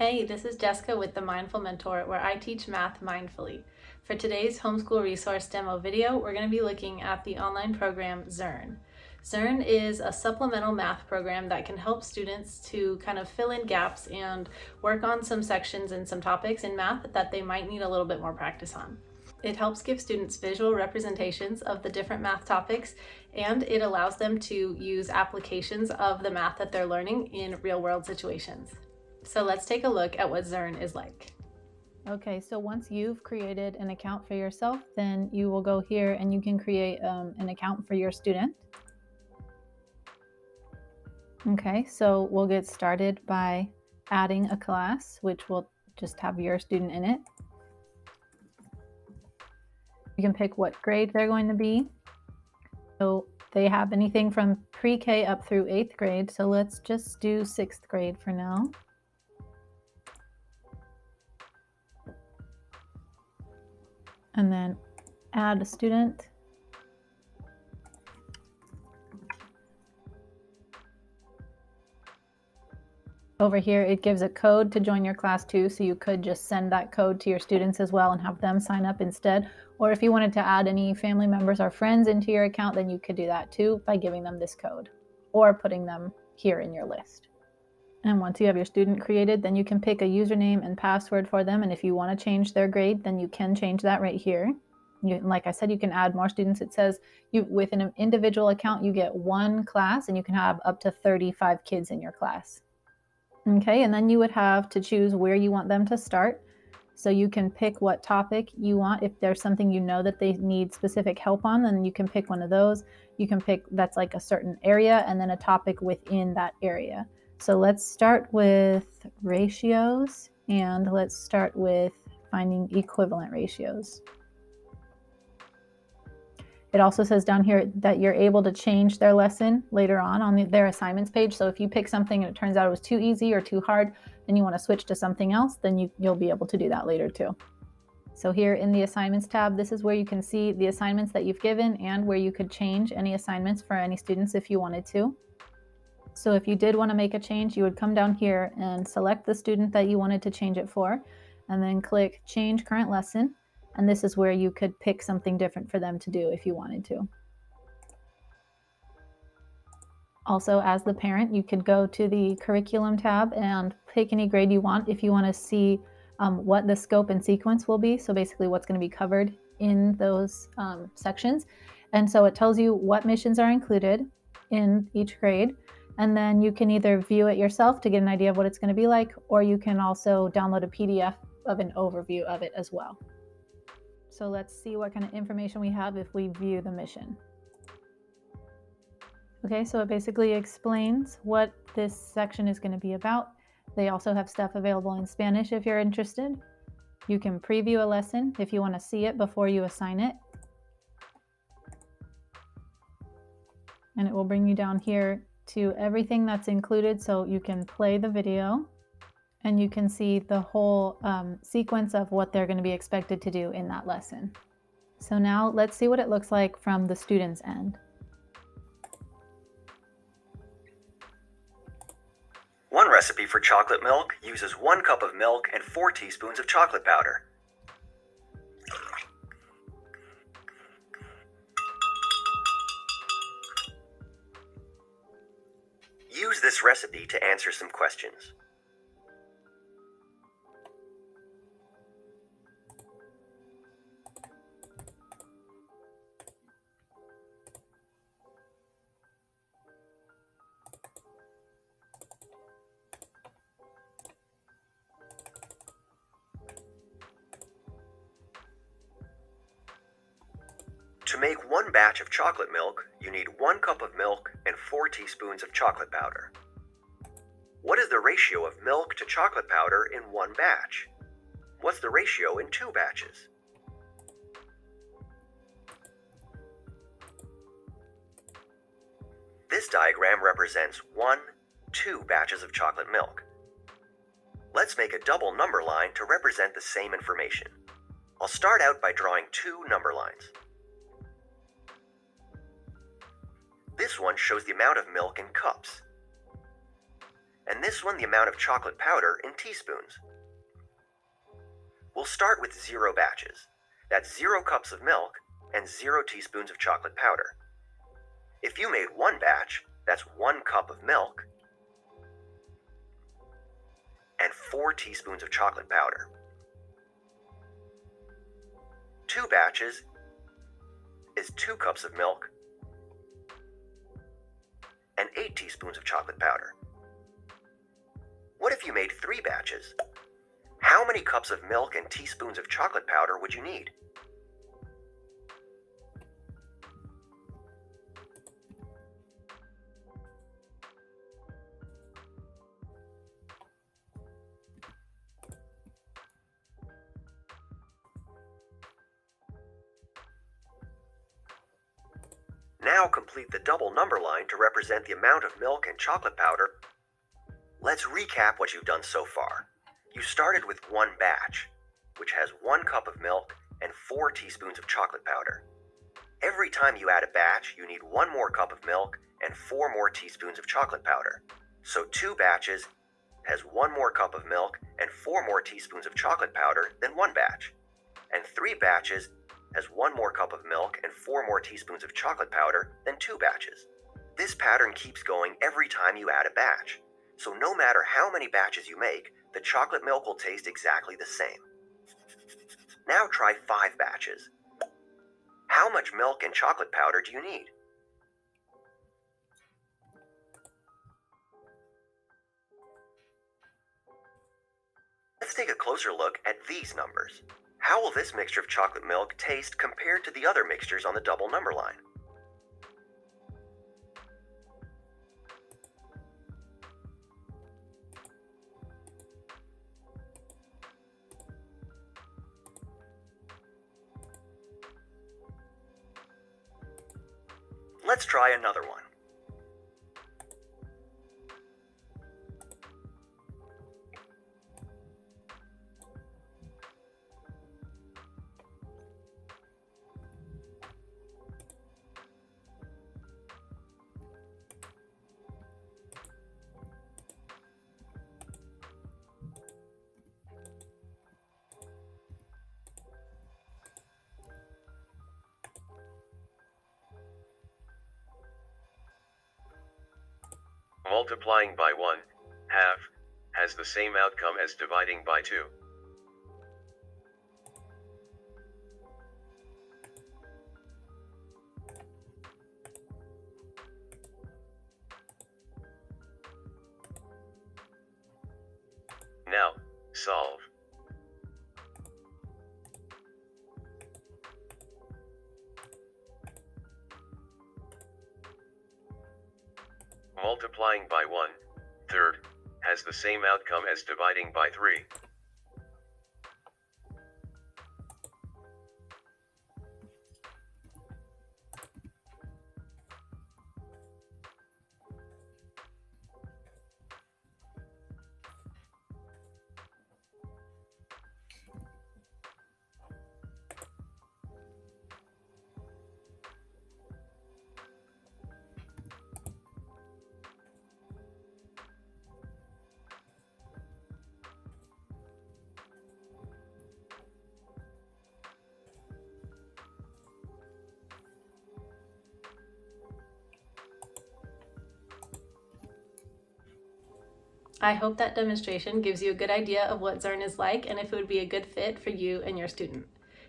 Hey, this is Jessica with the Mindful Mentor, where I teach math mindfully. For today's Homeschool Resource Demo video, we're going to be looking at the online program Zearn. Zearn is a supplemental math program that can help students to kind of fill in gaps and work on some sections and some topics in math that they might need a little bit more practice on. It helps give students visual representations of the different math topics, and it allows them to use applications of the math that they're learning in real-world situations. So let's take a look at what Zearn is like. Okay, so once you've created an account for yourself, then you will go here and you can create an account for your student. Okay, so we'll get started by adding a class, which will just have your student in it. You can pick what grade they're going to be. So they have anything from pre-K up through 8th grade. So let's just do 6th grade for now. And then add a student. Over here, it gives a code to join your class too, so you could just send that code to your students as well and have them sign up instead. Or if you wanted to add any family members or friends into your account, then you could do that too by giving them this code or putting them here in your list. And once you have your student created, then you can pick a username and password for them. And if you want to change their grade, then you can change that right here. Like I said, you can add more students. It says with an individual account, you get one class and you can have up to 35 kids in your class. Okay, and then you would have to choose where you want them to start. So you can pick what topic you want. If there's something you know that they need specific help on, then you can pick one of those. You can pick that's like a certain area and then a topic within that area. So let's start with ratios, and let's start with finding equivalent ratios. It also says down here that you're able to change their lesson later on their assignments page. So if you pick something and it turns out it was too easy or too hard, and you want to switch to something else, then you'll be able to do that later too. So here in the assignments tab, this is where you can see the assignments that you've given and where you could change any assignments for any students if you wanted to. So if you did want to make a change, you would come down here and select the student that you wanted to change it for, and then click Change Current Lesson. And this is where you could pick something different for them to do if you wanted to. Also, as the parent, you could go to the Curriculum tab and pick any grade you want if you want to see what the scope and sequence will be. So basically what's going to be covered in those sections. And so it tells you what missions are included in each grade. And then you can either view it yourself to get an idea of what it's going to be like, or you can also download a PDF of an overview of it as well. So let's see what kind of information we have if we view the mission. Okay, so it basically explains what this section is going to be about. They also have stuff available in Spanish if you're interested. You can preview a lesson if you want to see it before you assign it. And it will bring you down here to everything that's included, so you can play the video and you can see the whole sequence of what they're going to be expected to do in that lesson. So now let's see what it looks like from the student's end. One recipe for chocolate milk uses 1 cup of milk and 4 teaspoons of chocolate powder. Use this recipe to answer some questions. To make 1 batch of chocolate milk, you need 1 cup of milk and 4 teaspoons of chocolate powder. What is the ratio of milk to chocolate powder in 1 batch? What's the ratio in 2 batches? This diagram represents 2 batches of chocolate milk. Let's make a double number line to represent the same information. I'll start out by drawing 2 number lines. This one shows the amount of milk in cups. and this one the amount of chocolate powder in teaspoons. We'll start with 0 batches. That's 0 cups of milk and 0 teaspoons of chocolate powder. If you made 1 batch, that's 1 cup of milk and 4 teaspoons of chocolate powder. 2 batches is 2 cups of milk and 8 teaspoons of chocolate powder. What if you made 3 batches? How many cups of milk and teaspoons of chocolate powder would you need? Now complete the double number line to represent the amount of milk and chocolate powder. Let's recap what you've done so far. You started with 1 batch, which has 1 cup of milk and 4 teaspoons of chocolate powder. Every time you add a batch, you need 1 more cup of milk and 4 more teaspoons of chocolate powder. So 2 batches has 1 more cup of milk and 4 more teaspoons of chocolate powder than 1 batch. And 3 batches has 1 more cup of milk and 4 more teaspoons of chocolate powder than 2 batches. This pattern keeps going every time you add a batch. So no matter how many batches you make, the chocolate milk will taste exactly the same. Now try 5 batches. How much milk and chocolate powder do you need? Let's take a closer look at these numbers. How will this mixture of chocolate milk taste compared to the other mixtures on the double number line? Let's try another one. Multiplying by 1 half has the same outcome as dividing by 2. Now, solve. Multiplying by 1/3 has the same outcome as dividing by 3. I hope that demonstration gives you a good idea of what Zearn is like and if it would be a good fit for you and your student.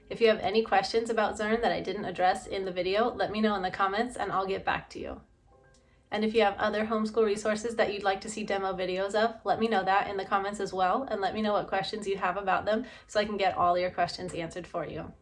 If you have any questions about Zearn that I didn't address in the video, let me know in the comments and I'll get back to you. And if you have other homeschool resources that you'd like to see demo videos of, let me know that in the comments as well, and let me know what questions you have about them so I can get all your questions answered for you.